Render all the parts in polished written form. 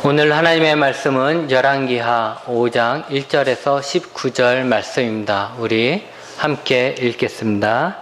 오늘 하나님의 말씀은 열왕기하 5장 1절에서 19절 말씀입니다. 우리 함께 읽겠습니다.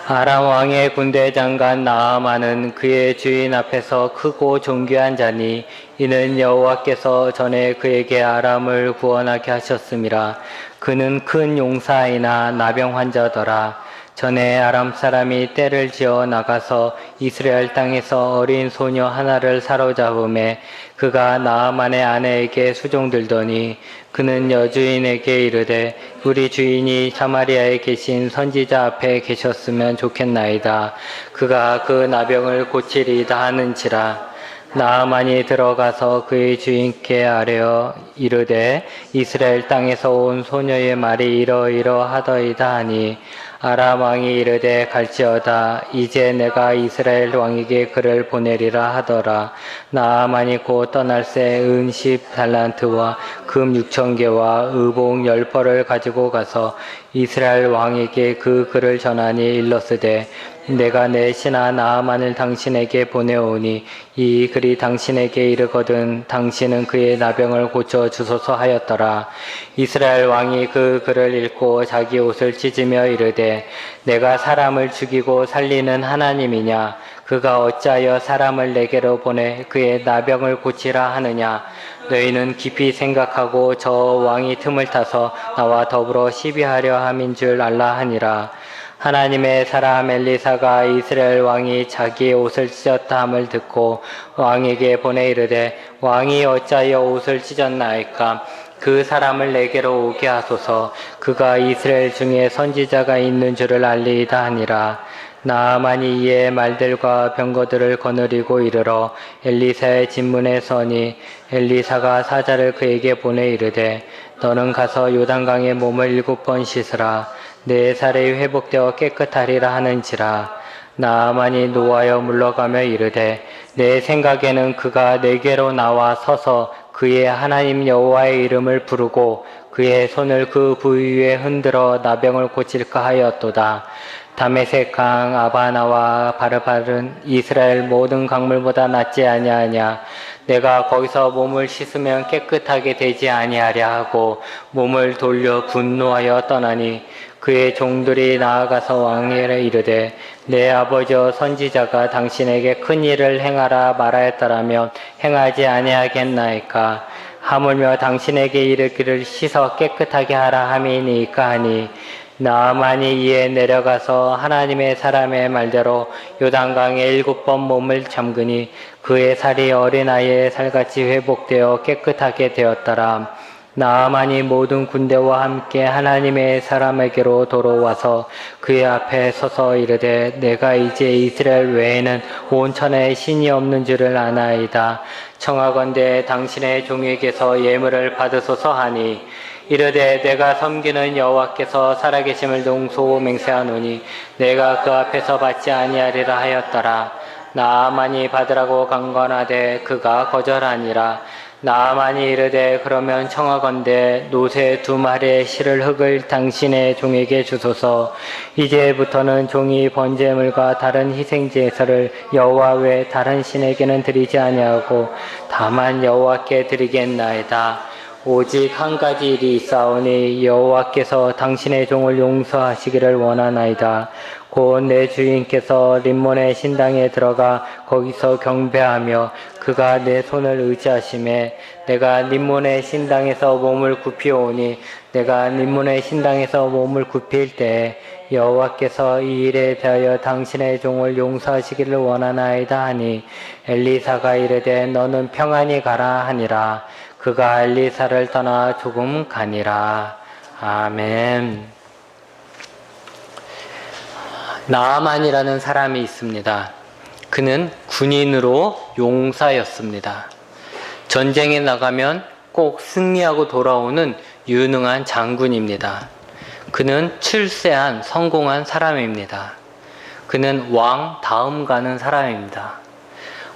아람 왕의 군대 장관 나아만은 그의 주인 앞에서 크고 존귀한 자니 이는 여호와께서 전에 그에게 아람을 구원하게 하셨음이라. 그는 큰 용사이나 나병 환자더라. 전에 아람 사람이 떼를 지어 나가서 이스라엘 땅에서 어린 소녀 하나를 사로잡음에 그가 나아만의 아내에게 수종들더니 그는 여주인에게 이르되 우리 주인이 사마리아에 계신 선지자 앞에 계셨으면 좋겠나이다. 그가 그 나병을 고치리이다 하는지라. 나아만이 들어가서 그의 주인께 아뢰어 이르되 이스라엘 땅에서 온 소녀의 말이 이러이러하더이다 하니 아람 왕이 이르되 갈지어다. 이제 내가 이스라엘 왕에게 그를 보내리라 하더라. 나아만이 곧 떠날새 은 10달란트와 금 6,000개와 의복 10벌을 가지고 가서 이스라엘 왕에게 그 글을 전하니 일렀으되 내가 내 신하 나아만을 당신에게 보내오니 이 글이 당신에게 이르거든 당신은 그의 나병을 고쳐 주소서 하였더라. 이스라엘 왕이 그 글을 읽고 자기 옷을 찢으며 이르되 내가 사람을 죽이고 살리는 하나님이냐? 그가 어찌하여 사람을 내게로 보내 그의 나병을 고치라 하느냐? 너희는 깊이 생각하고 저 왕이 틈을 타서 나와 더불어 시비하려 함인 줄 알라 하니라. 하나님의 사람 엘리사가 이스라엘 왕이 자기의 옷을 찢었다 함을 듣고 왕에게 보내 이르되 왕이 어찌하여 옷을 찢었나이까? 그 사람을 내게로 오게 하소서. 그가 이스라엘 중에 선지자가 있는 줄을 알리이다 하니라. 나아만이 이에 말들과 병거들을 거느리고 이르러 엘리사의 진문에 서니 엘리사가 사자를 그에게 보내 이르되 너는 가서 요단강에 몸을 7번 씻으라. 내 살이 회복되어 깨끗하리라 하는지라. 나아만이 노하여 물러가며 이르되 내 생각에는 그가 내게로 나와 서서 그의 하나님 여호와의 이름을 부르고 그의 손을 그 부위 위에 흔들어 나병을 고칠까 하였도다. 다메섹 강 아바나와 바르바른 이스라엘 모든 강물보다 낫지 아니하냐? 내가 거기서 몸을 씻으면 깨끗하게 되지 아니하랴 하고 몸을 돌려 분노하여 떠나니 그의 종들이 나아가서 왕에게 이르되 내 아버지여 선지자가 당신에게 큰 일을 행하라 말하였더라면 행하지 아니하겠나이까? 하물며 당신에게 이르기를 씻어 깨끗하게 하라 함이니까 하니 나아만이 이에 내려가서 하나님의 사람의 말대로 요단강에 7번 몸을 잠그니 그의 살이 어린아이의 살같이 회복되어 깨끗하게 되었더라. 나아만이 모든 군대와 함께 하나님의 사람에게로 돌아와서 그의 앞에 서서 이르되 내가 이제 이스라엘 외에는 온 천하에 신이 없는 줄을 아나이다. 청하건대 당신의 종에게서 예물을 받으소서 하니 이르되 내가 섬기는 여호와께서 살아계심을 동소 맹세하노니 내가 그 앞에서 받지 아니하리라 하였더라. 나아만이 받으라고 강권하되 그가 거절하니라. 나아만이 이르되 그러면 청하건대 노새 2마리의 실을 흙을 당신의 종에게 주소서. 이제부터는 종이 번제물과 다른 희생제사를 여호와 외 다른 신에게는 드리지 아니하고 다만 여호와께 드리겠나이다. 오직 한 가지 일이 있사오니 여호와께서 당신의 종을 용서하시기를 원하나이다. 곧 내 주인께서 림몬의 신당에 들어가 거기서 경배하며 그가 내 손을 의지하심에 내가 림몬의 신당에서 몸을 굽히오니 내가 림몬의 신당에서 몸을 굽힐 때 여호와께서 이 일에 대하여 당신의 종을 용서하시기를 원하나이다 하니 엘리사가 이르되 너는 평안히 가라 하니라. 그가 엘리사를 떠나 조금 가니라. 아멘. 나아만이라는 사람이 있습니다. 그는 군인으로 용사였습니다. 전쟁에 나가면 꼭 승리하고 돌아오는 유능한 장군입니다. 그는 출세한 성공한 사람입니다. 그는 왕 다음 가는 사람입니다.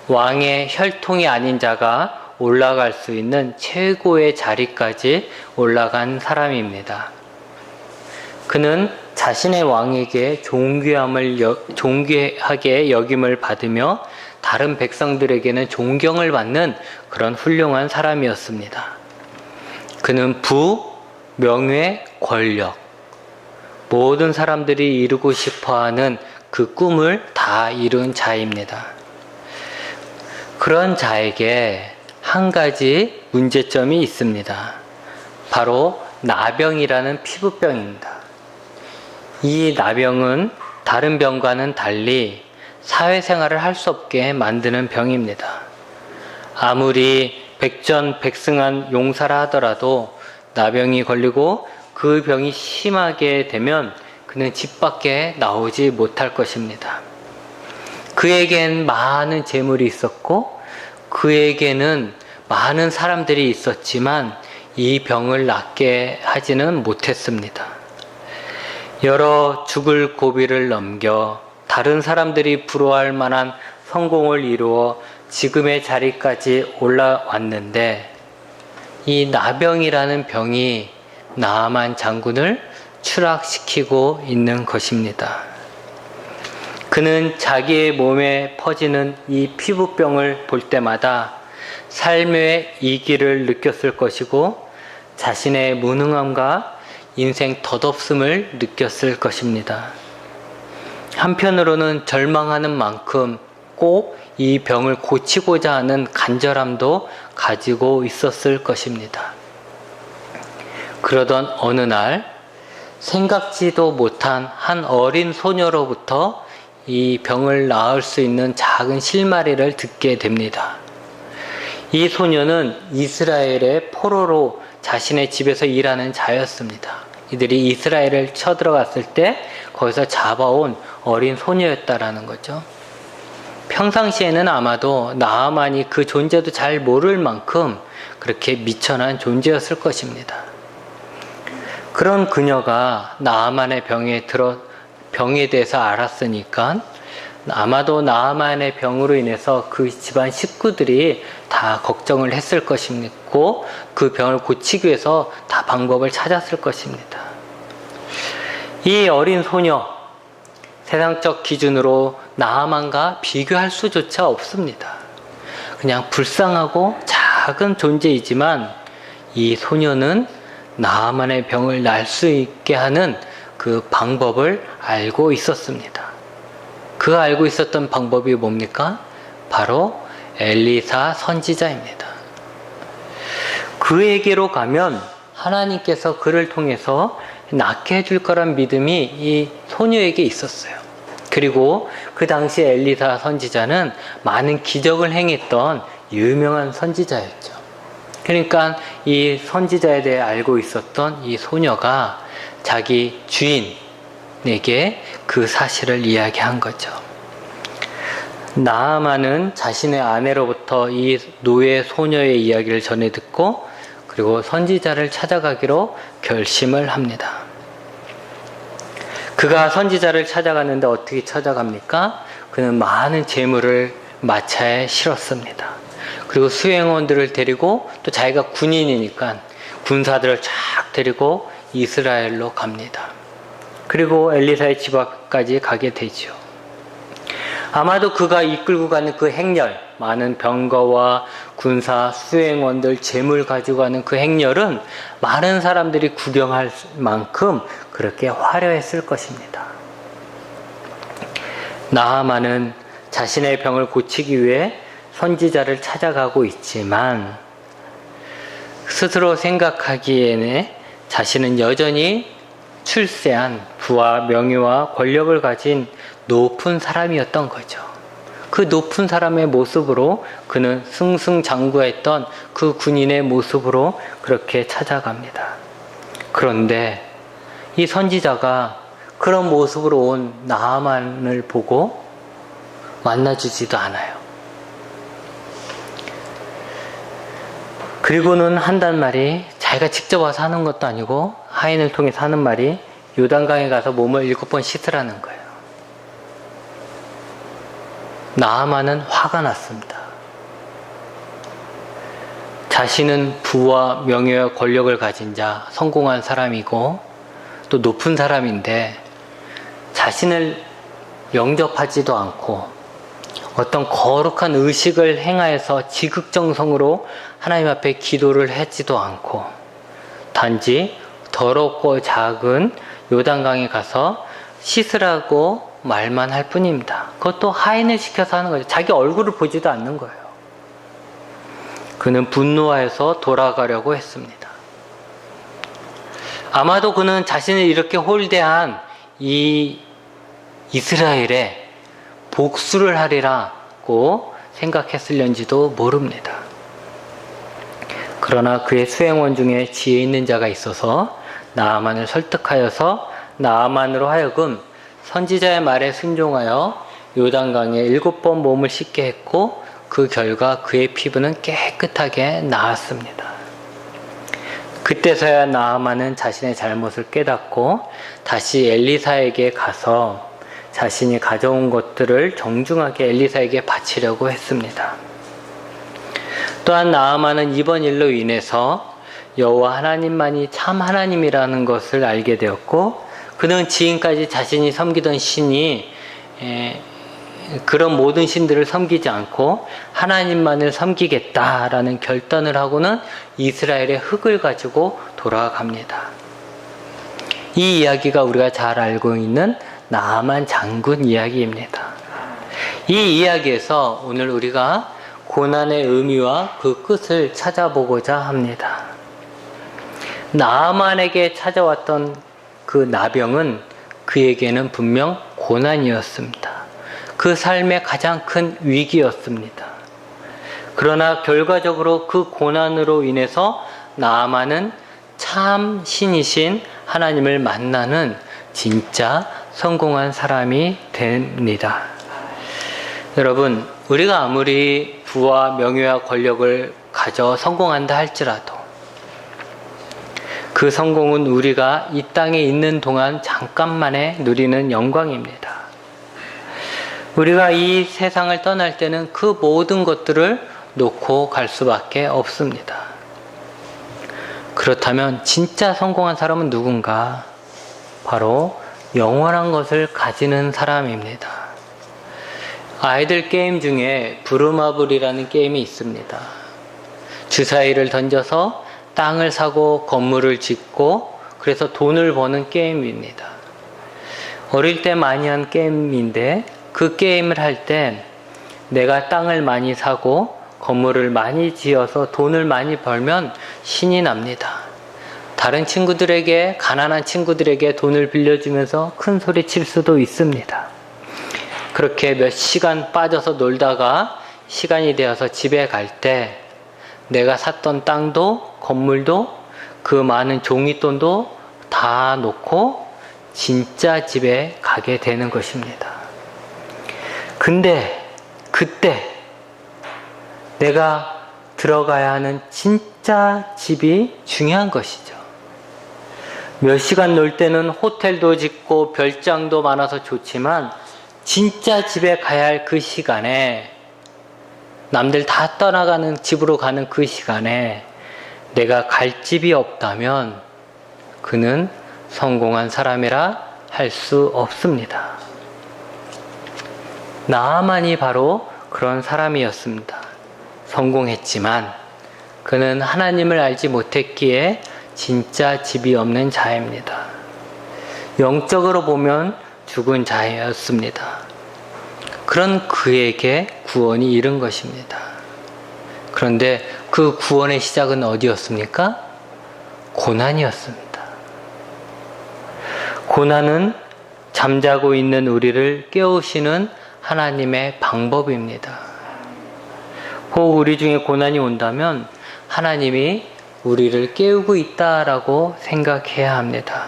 왕의 혈통이 아닌 자가 올라갈 수 있는 최고의 자리까지 올라간 사람입니다. 그는 자신의 왕에게 존귀하게 여김을 받으며 다른 백성들에게는 존경을 받는 그런 훌륭한 사람이었습니다. 그는 부, 명예, 권력, 모든 사람들이 이루고 싶어하는 그 꿈을 다 이룬 자입니다. 그런 자에게 한 가지 문제점이 있습니다. 바로 나병이라는 피부병입니다. 이 나병은 다른 병과는 달리 사회생활을 할 수 없게 만드는 병입니다. 아무리 백전백승한 용사라 하더라도 나병이 걸리고 그 병이 심하게 되면 그는 집 밖에 나오지 못할 것입니다. 그에겐 많은 재물이 있었고 그에게는 많은 사람들이 있었지만 이 병을 낫게 하지는 못했습니다. 여러 죽을 고비를 넘겨 다른 사람들이 부러워할 만한 성공을 이루어 지금의 자리까지 올라왔는데 이 나병이라는 병이 나아만 장군을 추락시키고 있는 것입니다. 그는 자기의 몸에 퍼지는 이 피부병을 볼 때마다 삶의 이기를 느꼈을 것이고 자신의 무능함과 인생 덧없음을 느꼈을 것입니다. 한편으로는 절망하는 만큼 꼭 이 병을 고치고자 하는 간절함도 가지고 있었을 것입니다. 그러던 어느 날 생각지도 못한 한 어린 소녀로부터 이 병을 나을 수 있는 작은 실마리를 듣게 됩니다. 이 소녀는 이스라엘의 포로로 자신의 집에서 일하는 자였습니다. 이들이 이스라엘을 쳐들어갔을 때 거기서 잡아온 어린 소녀였다라는 거죠. 평상시에는 아마도 나아만이 그 존재도 잘 모를 만큼 그렇게 미천한 존재였을 것입니다. 그런 그녀가 나아만의 병에 대해서 알았으니까 아마도 나아만의 병으로 인해서 그 집안 식구들이 다 걱정을 했을 것이고 그 병을 고치기 위해서 다 방법을 찾았을 것입니다. 이 어린 소녀, 세상적 기준으로 나아만과 비교할 수조차 없습니다. 그냥 불쌍하고 작은 존재이지만 이 소녀는 나아만의 병을 날 수 있게 하는 그 방법을 알고 있었습니다. 그 알고 있었던 방법이 뭡니까? 바로 엘리사 선지자입니다. 그에게로 가면 하나님께서 그를 통해서 낫게 해줄 거란 믿음이 이 소녀에게 있었어요. 그리고 그 당시 엘리사 선지자는 많은 기적을 행했던 유명한 선지자였죠. 그러니까 이 선지자에 대해 알고 있었던 이 소녀가 자기 주인에게 그 사실을 이야기한 거죠. 나아만은 자신의 아내로부터 이 노예 소녀의 이야기를 전해 듣고 그리고 선지자를 찾아가기로 결심을 합니다. 그가 선지자를 찾아갔는데 어떻게 찾아갑니까? 그는 많은 재물을 마차에 실었습니다. 그리고 수행원들을 데리고 또 자기가 군인이니까 군사들을 쫙 데리고 이스라엘로 갑니다. 그리고 엘리사의 집 앞까지 가게 되죠. 아마도 그가 이끌고 가는 그 행렬, 많은 병거와 군사, 수행원들, 재물 가지고 가는 그 행렬은 많은 사람들이 구경할 만큼 그렇게 화려했을 것입니다. 나아만은 자신의 병을 고치기 위해 선지자를 찾아가고 있지만 스스로 생각하기에는 자신은 여전히 출세한 부와 명예와 권력을 가진 높은 사람이었던 거죠. 그 높은 사람의 모습으로 그는 승승장구했던 그 군인의 모습으로 그렇게 찾아갑니다. 그런데 이 선지자가 그런 모습으로 온 나아만을 보고 만나주지도 않아요. 그리고는 한단 말이 자기가 직접 와서 하는 것도 아니고 하인을 통해서 하는 말이 요단강에 가서 몸을 7번 씻으라는 거예요. 나아만은 화가 났습니다. 자신은 부와 명예와 권력을 가진 자, 성공한 사람이고 또 높은 사람인데 자신을 영접하지도 않고 어떤 거룩한 의식을 행하여서 지극정성으로 하나님 앞에 기도를 하지도 않고 단지 더럽고 작은 요단강에 가서 씻으라고 말만 할 뿐입니다. 그것도 하인을 시켜서 하는 거죠. 자기 얼굴을 보지도 않는 거예요. 그는 분노하여서 돌아가려고 했습니다. 아마도 그는 자신을 이렇게 홀대한 이 이스라엘에 복수를 하리라고 생각했을는지도 모릅니다. 그러나 그의 수행원 중에 지혜 있는 자가 있어서 나아만을 설득하여서 나아만으로 하여금 선지자의 말에 순종하여 요단강에 7번 몸을 씻게 했고 그 결과 그의 피부는 깨끗하게 나았습니다. 그때서야 나아만은 자신의 잘못을 깨닫고 다시 엘리사에게 가서 자신이 가져온 것들을 정중하게 엘리사에게 바치려고 했습니다. 또한 나아만은 이번 일로 인해서 여호와 하나님만이 참 하나님이라는 것을 알게 되었고 그는 지금까지 자신이 섬기던 신이 그런 모든 신들을 섬기지 않고 하나님만을 섬기겠다라는 결단을 하고는 이스라엘의 흙을 가지고 돌아갑니다. 이 이야기가 우리가 잘 알고 있는 나아만 장군 이야기입니다. 이 이야기에서 오늘 우리가 고난의 의미와 그 끝을 찾아보고자 합니다. 나아만에게 찾아왔던 그 나병은 그에게는 분명 고난이었습니다. 그 삶의 가장 큰 위기였습니다. 그러나 결과적으로 그 고난으로 인해서 나아만은 참 신이신 하나님을 만나는 진짜 성공한 사람이 됩니다. 여러분, 우리가 아무리 부와 명예와 권력을 가져 성공한다 할지라도 그 성공은 우리가 이 땅에 있는 동안 잠깐만에 누리는 영광입니다. 우리가 이 세상을 떠날 때는 그 모든 것들을 놓고 갈 수밖에 없습니다. 그렇다면 진짜 성공한 사람은 누군가? 바로 영원한 것을 가지는 사람입니다. 아이들 게임 중에 부루마블이라는 게임이 있습니다. 주사위를 던져서 땅을 사고 건물을 짓고 그래서 돈을 버는 게임입니다. 어릴 때 많이 한 게임인데 그 게임을 할 때 내가 땅을 많이 사고 건물을 많이 지어서 돈을 많이 벌면 신이 납니다. 다른 친구들에게, 가난한 친구들에게 돈을 빌려주면서 큰 소리 칠 수도 있습니다. 그렇게 몇 시간 빠져서 놀다가 시간이 되어서 집에 갈 때 내가 샀던 땅도 건물도 그 많은 종이돈도 다 놓고 진짜 집에 가게 되는 것입니다. 근데 그때 내가 들어가야 하는 진짜 집이 중요한 것이죠. 몇 시간 놀 때는 호텔도 짓고 별장도 많아서 좋지만 진짜 집에 가야 할 그 시간에, 남들 다 떠나가는 집으로 가는 그 시간에 내가 갈 집이 없다면 그는 성공한 사람이라 할 수 없습니다. 나아만이 바로 그런 사람이었습니다. 성공했지만 그는 하나님을 알지 못했기에 진짜 집이 없는 자입니다. 영적으로 보면 죽은 자였습니다. 그런 그에게 구원이 이른 것입니다. 그런데 그 구원의 시작은 어디였습니까? 고난이었습니다. 고난은 잠자고 있는 우리를 깨우시는 하나님의 방법입니다. 혹 우리 중에 고난이 온다면 하나님이 우리를 깨우고 있다라고 생각해야 합니다.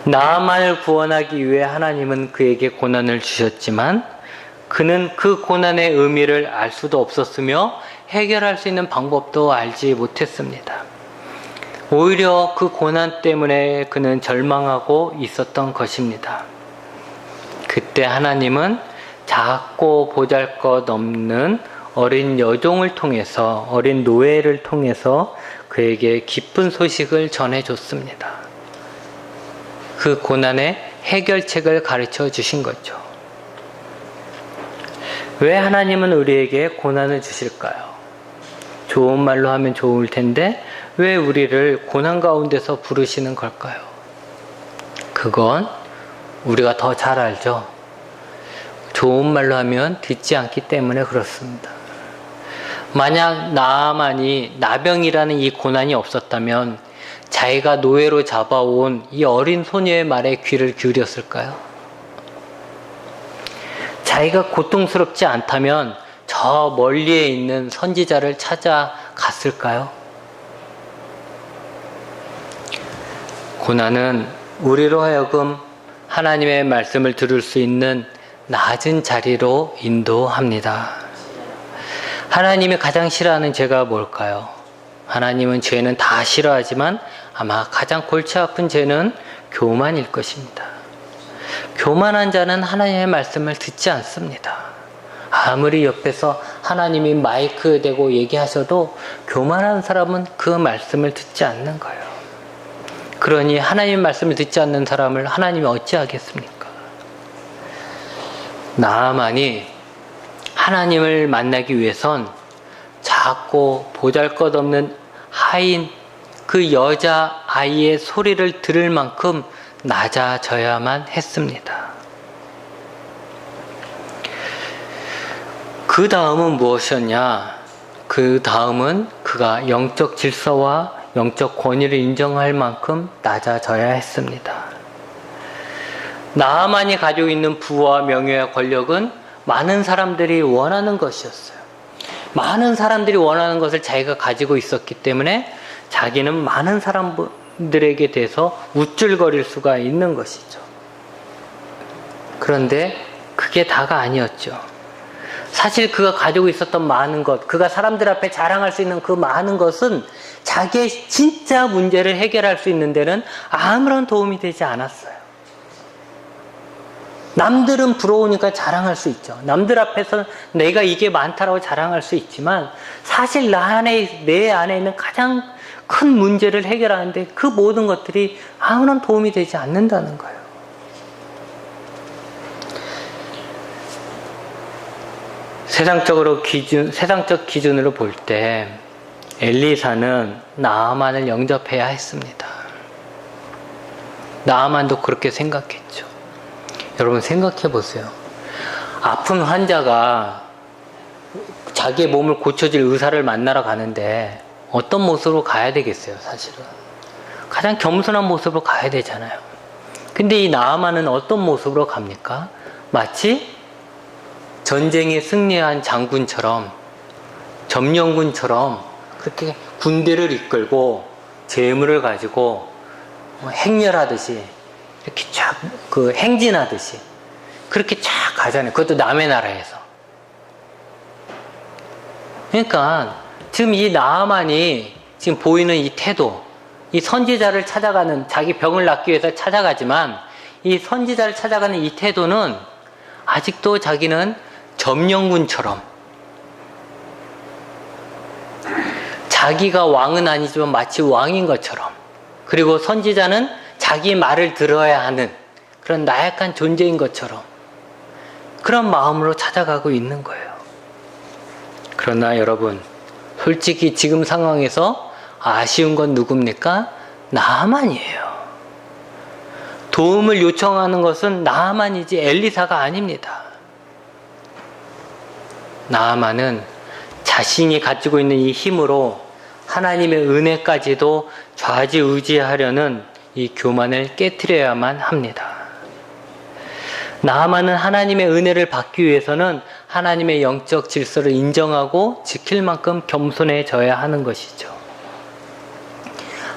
나아만을 구원하기 위해 하나님은 그에게 고난을 주셨지만 그는 그 고난의 의미를 알 수도 없었으며 해결할 수 있는 방법도 알지 못했습니다. 오히려 그 고난 때문에 그는 절망하고 있었던 것입니다. 그때 하나님은 작고 보잘것없는 어린 여종을 통해서, 어린 노예를 통해서 그에게 기쁜 소식을 전해줬습니다. 그 고난의 해결책을 가르쳐 주신 거죠. 왜 하나님은 우리에게 고난을 주실까요? 좋은 말로 하면 좋을 텐데 왜 우리를 고난 가운데서 부르시는 걸까요? 그건 우리가 더 잘 알죠. 좋은 말로 하면 듣지 않기 때문에 그렇습니다. 만약 나아만이 나병이라는 이 고난이 없었다면 자기가 노예로 잡아온 이 어린 소녀의 말에 귀를 기울였을까요? 자기가 고통스럽지 않다면 저 멀리에 있는 선지자를 찾아갔을까요? 고난은 우리로 하여금 하나님의 말씀을 들을 수 있는 낮은 자리로 인도합니다. 하나님이 가장 싫어하는 죄가 뭘까요? 하나님은 죄는 다 싫어하지만 아마 가장 골치 아픈 죄는 교만일 것입니다. 교만한 자는 하나님의 말씀을 듣지 않습니다. 아무리 옆에서 하나님이 마이크에 대고 얘기하셔도 교만한 사람은 그 말씀을 듣지 않는 거예요. 그러니 하나님의 말씀을 듣지 않는 사람을 하나님이 어찌하겠습니까? 나아만이 하나님을 만나기 위해선 작고 보잘것없는 하인 그 여자아이의 소리를 들을 만큼 낮아져야만 했습니다. 그 다음은 무엇이었냐? 그 다음은 그가 영적 질서와 영적 권위를 인정할 만큼 낮아져야 했습니다. 나아만이 가지고 있는 부와 명예와 권력은 많은 사람들이 원하는 것이었어요. 많은 사람들이 원하는 것을 자기가 가지고 있었기 때문에 자기는 많은 사람들에게 대해서 우쭐거릴 수가 있는 것이죠. 그런데 그게 다가 아니었죠. 사실 그가 가지고 있었던 많은 것, 그가 사람들 앞에 자랑할 수 있는 그 많은 것은 자기의 진짜 문제를 해결할 수 있는 데는 아무런 도움이 되지 않았어요. 남들은 부러우니까 자랑할 수 있죠. 남들 앞에서 내가 이게 많다라고 자랑할 수 있지만 사실 내 안에 있는 가장 큰 문제를 해결하는데 그 모든 것들이 아무런 도움이 되지 않는다는 거예요. 세상적 기준으로 볼 때 엘리사는 나아만을 영접해야 했습니다. 나아만도 그렇게 생각했죠. 여러분 생각해 보세요. 아픈 환자가 자기의 몸을 고쳐줄 의사를 만나러 가는데 어떤 모습으로 가야 되겠어요, 사실은. 가장 겸손한 모습으로 가야 되잖아요. 근데 이 나아만은 어떤 모습으로 갑니까? 마치 전쟁에 승리한 장군처럼, 점령군처럼 그렇게 군대를 이끌고 재물을 가지고 행렬하듯이 이렇게 쫙 행진하듯이 그렇게 쫙 가잖아요. 그것도 남의 나라에서. 그러니까 지금 이 나아만이 지금 보이는 이 태도, 이 선지자를 찾아가는, 자기 병을 낫기 위해서 찾아가지만 이 선지자를 찾아가는 이 태도는 아직도 자기는 점령군처럼, 자기가 왕은 아니지만 마치 왕인 것처럼, 그리고 선지자는 자기 말을 들어야 하는 그런 나약한 존재인 것처럼 그런 마음으로 찾아가고 있는 거예요. 그러나 여러분, 솔직히 지금 상황에서 아쉬운 건 누굽니까? 나아만이에요. 도움을 요청하는 것은 나아만이지 엘리사가 아닙니다. 나아만은 자신이 가지고 있는 이 힘으로 하나님의 은혜까지도 좌지우지하려는 이 교만을 깨트려야만 합니다. 나아만은 하나님의 은혜를 받기 위해서는 하나님의 영적 질서를 인정하고 지킬 만큼 겸손해져야 하는 것이죠.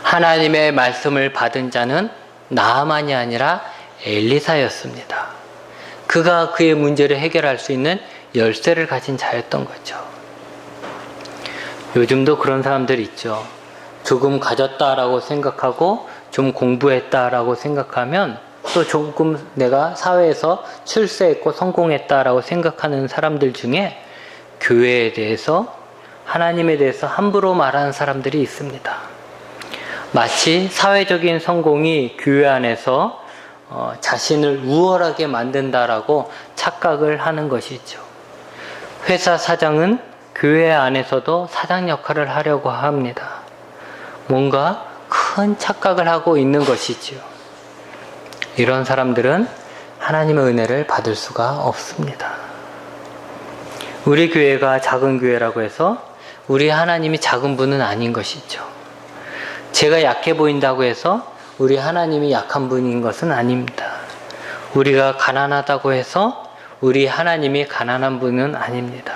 하나님의 말씀을 받은 자는 나아만이 아니라 엘리사였습니다. 그가 그의 문제를 해결할 수 있는 열쇠를 가진 자였던 거죠. 요즘도 그런 사람들이 있죠. 조금 가졌다라고 생각하고 좀 공부했다라고 생각하면 또 조금 내가 사회에서 출세했고 성공했다라고 생각하는 사람들 중에 교회에 대해서, 하나님에 대해서 함부로 말하는 사람들이 있습니다. 마치 사회적인 성공이 교회 안에서 자신을 우월하게 만든다라고 착각을 하는 것이죠. 회사 사장은 교회 안에서도 사장 역할을 하려고 합니다. 뭔가 큰 착각을 하고 있는 것이지요. 이런 사람들은 하나님의 은혜를 받을 수가 없습니다. 우리 교회가 작은 교회라고 해서 우리 하나님이 작은 분은 아닌 것이죠. 제가 약해 보인다고 해서 우리 하나님이 약한 분인 것은 아닙니다. 우리가 가난하다고 해서 우리 하나님이 가난한 분은 아닙니다.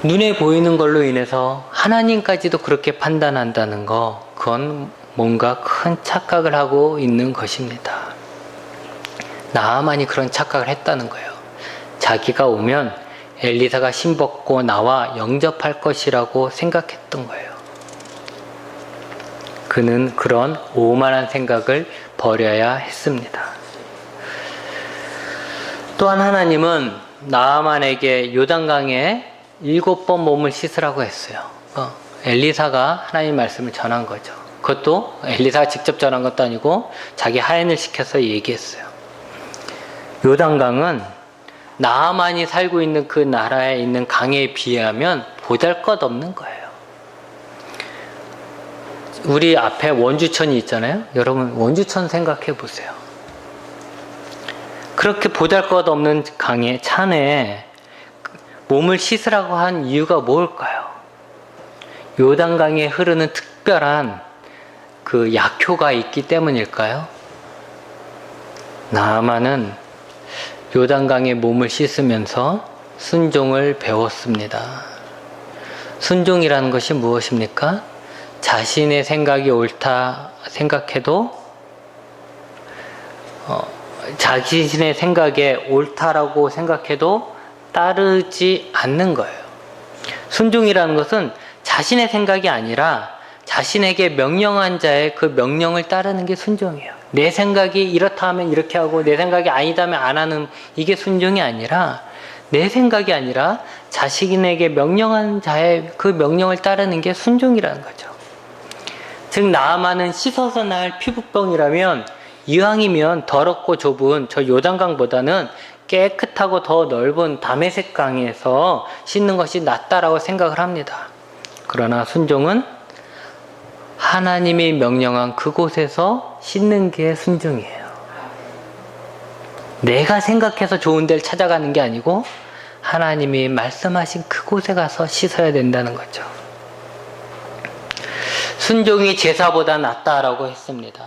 눈에 보이는 걸로 인해서 하나님까지도 그렇게 판단한다는 거, 그건 뭔가 큰 착각을 하고 있는 것입니다. 나아만이 그런 착각을 했다는 거예요. 자기가 오면 엘리사가 신벗고 나와 영접할 것이라고 생각했던 거예요. 그는 그런 오만한 생각을 버려야 했습니다. 또한 하나님은 나아만에게 요단강에 7번 몸을 씻으라고 했어요. 엘리사가 하나님 말씀을 전한 거죠. 그것도 엘리사가 직접 전한 것도 아니고 자기 하인을 시켜서 얘기했어요. 요단강은 나아만이 살고 있는 그 나라에 있는 강에 비하면 보잘것없는 거예요. 우리 앞에 원주천이 있잖아요. 여러분 원주천 생각해 보세요. 그렇게 보잘것없는 강에 찬에 몸을 씻으라고 한 이유가 뭘까요? 요단강에 흐르는 특별한 그 약효가 있기 때문일까요? 나아만은 요단강에 몸을 씻으면서 순종을 배웠습니다. 순종이라는 것이 무엇입니까? 자신의 생각이 옳다 생각해도 자신의 생각에 옳다라고 생각해도 따르지 않는 거예요. 순종이라는 것은 자신의 생각이 아니라 자신에게 명령한 자의 그 명령을 따르는 게 순종이에요. 내 생각이 이렇다 하면 이렇게 하고 내 생각이 아니다 하면 안 하는, 이게 순종이 아니라 내 생각이 아니라 자신에게 명령한 자의 그 명령을 따르는 게 순종이라는 거죠. 즉 나아만은 씻어서 날 피부병이라면 이왕이면 더럽고 좁은 저 요단강보다는 깨끗하고 더 넓은 다메섹 강에서 씻는 것이 낫다라고 생각을 합니다. 그러나 순종은 하나님이 명령한 그곳에서 씻는 게 순종이에요. 내가 생각해서 좋은 데를 찾아가는 게 아니고 하나님이 말씀하신 그곳에 가서 씻어야 된다는 거죠. 순종이 제사보다 낫다라고 했습니다.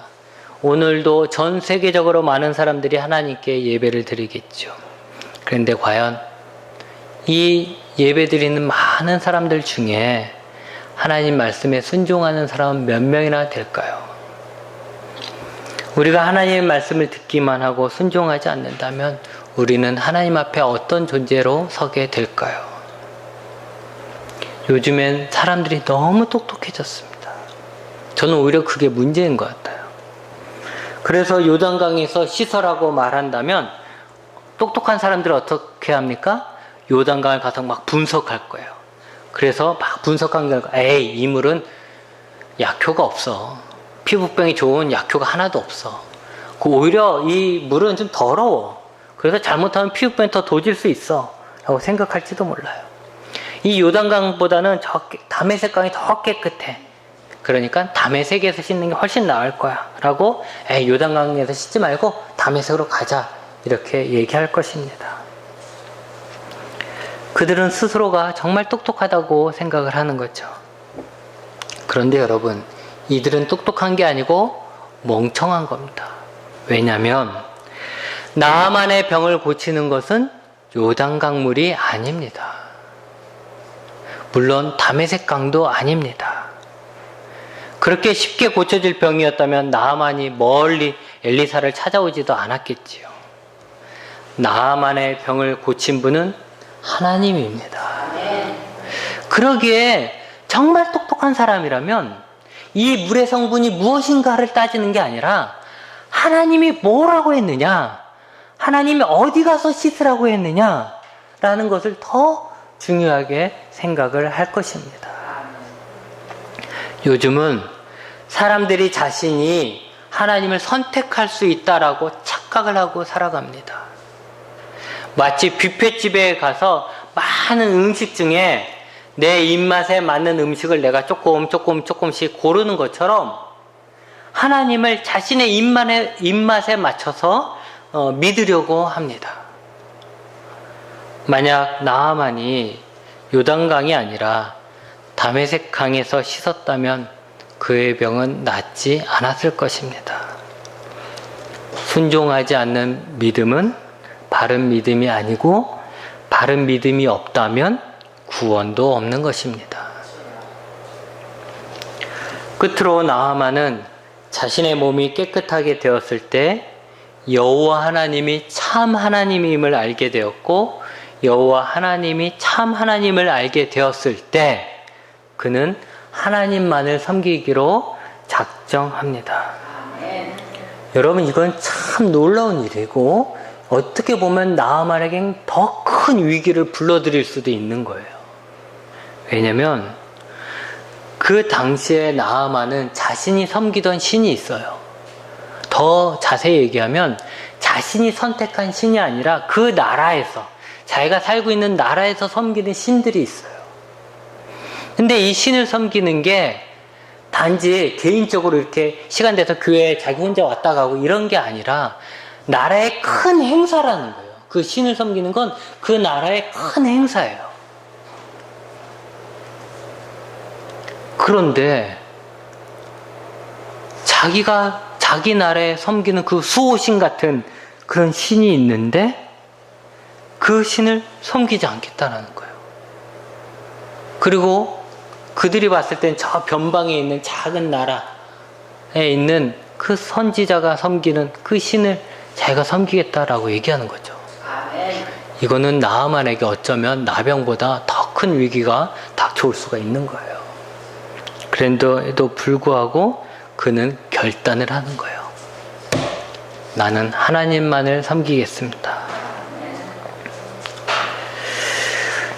오늘도 전 세계적으로 많은 사람들이 하나님께 예배를 드리겠죠. 그런데 과연 이 예배 드리는 많은 사람들 중에 하나님 말씀에 순종하는 사람은 몇 명이나 될까요? 우리가 하나님의 말씀을 듣기만 하고 순종하지 않는다면 우리는 하나님 앞에 어떤 존재로 서게 될까요? 요즘엔 사람들이 너무 똑똑해졌습니다. 저는 오히려 그게 문제인 것 같아요. 그래서 요단강에서 씻어라고 말한다면 똑똑한 사람들은 어떻게 합니까? 요단강을 가서 막 분석할 거예요. 그래서 막 분석한 결과 에이, 이 물은 약효가 없어. 피부병이 좋은 약효가 하나도 없어. 오히려 이 물은 좀 더러워. 그래서 잘못하면 피부병이 더 도질 수 있어 라고 생각할지도 몰라요. 이 요단강보다는 저 다메섹강이 더 깨끗해. 그러니까 다메섹에서 씻는 게 훨씬 나을 거야 라고 요단강에서 씻지 말고 다메섹으로 가자 이렇게 얘기할 것입니다. 그들은 스스로가 정말 똑똑하다고 생각을 하는 거죠. 그런데 여러분, 이들은 똑똑한 게 아니고 멍청한 겁니다. 왜냐하면 나아만의 병을 고치는 것은 요단강물이 아닙니다. 물론 다메섹강도 아닙니다. 그렇게 쉽게 고쳐질 병이었다면 나아만이 멀리 엘리사를 찾아오지도 않았겠지요. 나아만의 병을 고친 분은 하나님입니다. 그러기에 정말 똑똑한 사람이라면 이 물의 성분이 무엇인가를 따지는 게 아니라 하나님이 뭐라고 했느냐, 하나님이 어디 가서 씻으라고 했느냐 라는 것을 더 중요하게 생각을 할 것입니다. 요즘은 사람들이 자신이 하나님을 선택할 수 있다라고 착각을 하고 살아갑니다. 마치 뷔페집에 가서 많은 음식 중에 내 입맛에 맞는 음식을 내가 조금씩 고르는 것처럼 하나님을 자신의 입맛에 맞춰서 믿으려고 합니다. 만약 나아만이 요단강이 아니라 다메섹 강에서 씻었다면 그의 병은 낫지 않았을 것입니다. 순종하지 않는 믿음은 바른 믿음이 아니고 바른 믿음이 없다면 구원도 없는 것입니다. 끝으로 나아만은 자신의 몸이 깨끗하게 되었을 때 여호와 하나님이 참 하나님임을 알게 되었고 여호와 하나님이 참 하나님을 알게 되었을 때 그는 하나님만을 섬기기로 작정합니다. 여러분, 이건 참 놀라운 일이고 어떻게 보면 나아만에겐 더 큰 위기를 불러들일 수도 있는 거예요. 왜냐면 그 당시에 나아만은 자신이 섬기던 신이 있어요. 더 자세히 얘기하면 자신이 선택한 신이 아니라 그 나라에서, 자기가 살고 있는 나라에서 섬기는 신들이 있어요. 근데 이 신을 섬기는 게 단지 개인적으로 이렇게 시간 돼서 교회에 자기 혼자 왔다 가고 이런 게 아니라 나라의 큰 행사라는 거예요. 그 신을 섬기는 건 그 나라의 큰 행사예요. 그런데 자기가 자기 나라에 섬기는 그 수호신 같은 그런 신이 있는데 그 신을 섬기지 않겠다는 거예요. 그리고 그들이 봤을 땐 저 변방에 있는 작은 나라에 있는 그 선지자가 섬기는 그 신을 자기가 섬기겠다라고 얘기하는 거죠. 이거는 나아만에게 어쩌면 나병보다 더 큰 위기가 닥쳐올 수가 있는 거예요. 그런데도 불구하고 그는 결단을 하는 거예요. 나는 하나님만을 섬기겠습니다.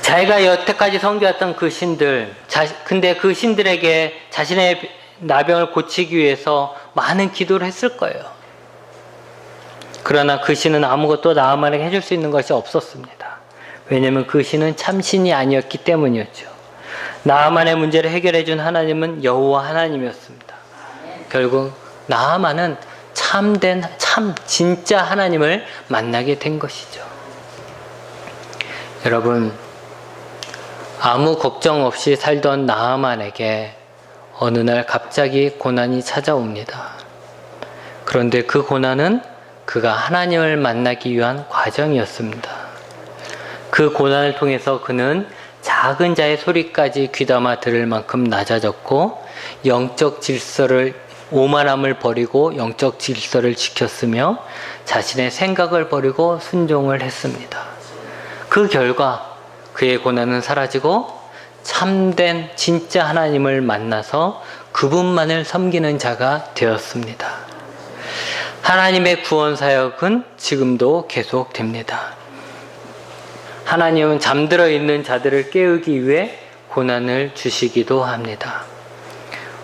자기가 여태까지 섬겨왔던 그 신들, 근데 그 신들에게 자신의 나병을 고치기 위해서 많은 기도를 했을 거예요. 그러나 그 신은 아무것도 나아만에게 해줄 수 있는 것이 없었습니다. 왜냐하면 그 신은 참신이 아니었기 때문이었죠. 나아만의 문제를 해결해 준 하나님은 여호와 하나님이었습니다. 결국 나아만은 진짜 하나님을 만나게 된 것이죠. 여러분, 아무 걱정 없이 살던 나아만에게 어느 날 갑자기 고난이 찾아옵니다. 그런데 그 고난은 그가 하나님을 만나기 위한 과정이었습니다. 그 고난을 통해서 그는 작은 자의 소리까지 귀담아 들을 만큼 낮아졌고 영적 질서를, 오만함을 버리고 영적 질서를 지켰으며 자신의 생각을 버리고 순종을 했습니다. 그 결과 그의 고난은 사라지고 참된 진짜 하나님을 만나서 그분만을 섬기는 자가 되었습니다. 하나님의 구원 사역은 지금도 계속됩니다. 하나님은 잠들어 있는 자들을 깨우기 위해 고난을 주시기도 합니다.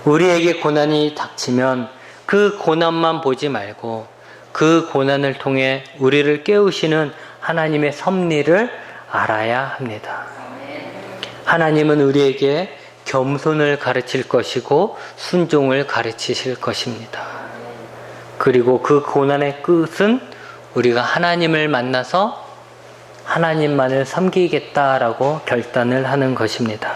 우리에게 고난이 닥치면 그 고난만 보지 말고 그 고난을 통해 우리를 깨우시는 하나님의 섭리를 알아야 합니다. 하나님은 우리에게 겸손을 가르칠 것이고 순종을 가르치실 것입니다. 그리고 그 고난의 끝은 우리가 하나님을 만나서 하나님만을 섬기겠다라고 결단을 하는 것입니다.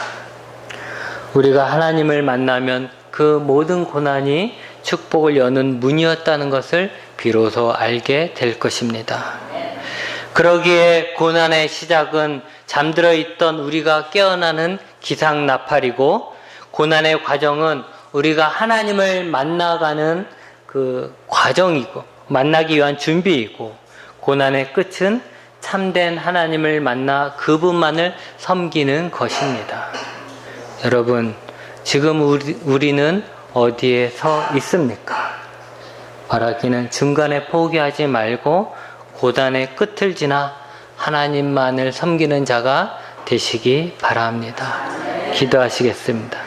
우리가 하나님을 만나면 그 모든 고난이 축복을 여는 문이었다는 것을 비로소 알게 될 것입니다. 그러기에 고난의 시작은 잠들어 있던 우리가 깨어나는 기상나팔이고, 고난의 과정은 우리가 하나님을 만나가는 그 과정이고, 만나기 위한 준비이고, 고난의 끝은 참된 하나님을 만나 그분만을 섬기는 것입니다. 여러분, 지금 우리는 어디에 서 있습니까? 바라기는 중간에 포기하지 말고 고난의 끝을 지나 하나님만을 섬기는 자가 되시기 바랍니다. 기도하시겠습니다.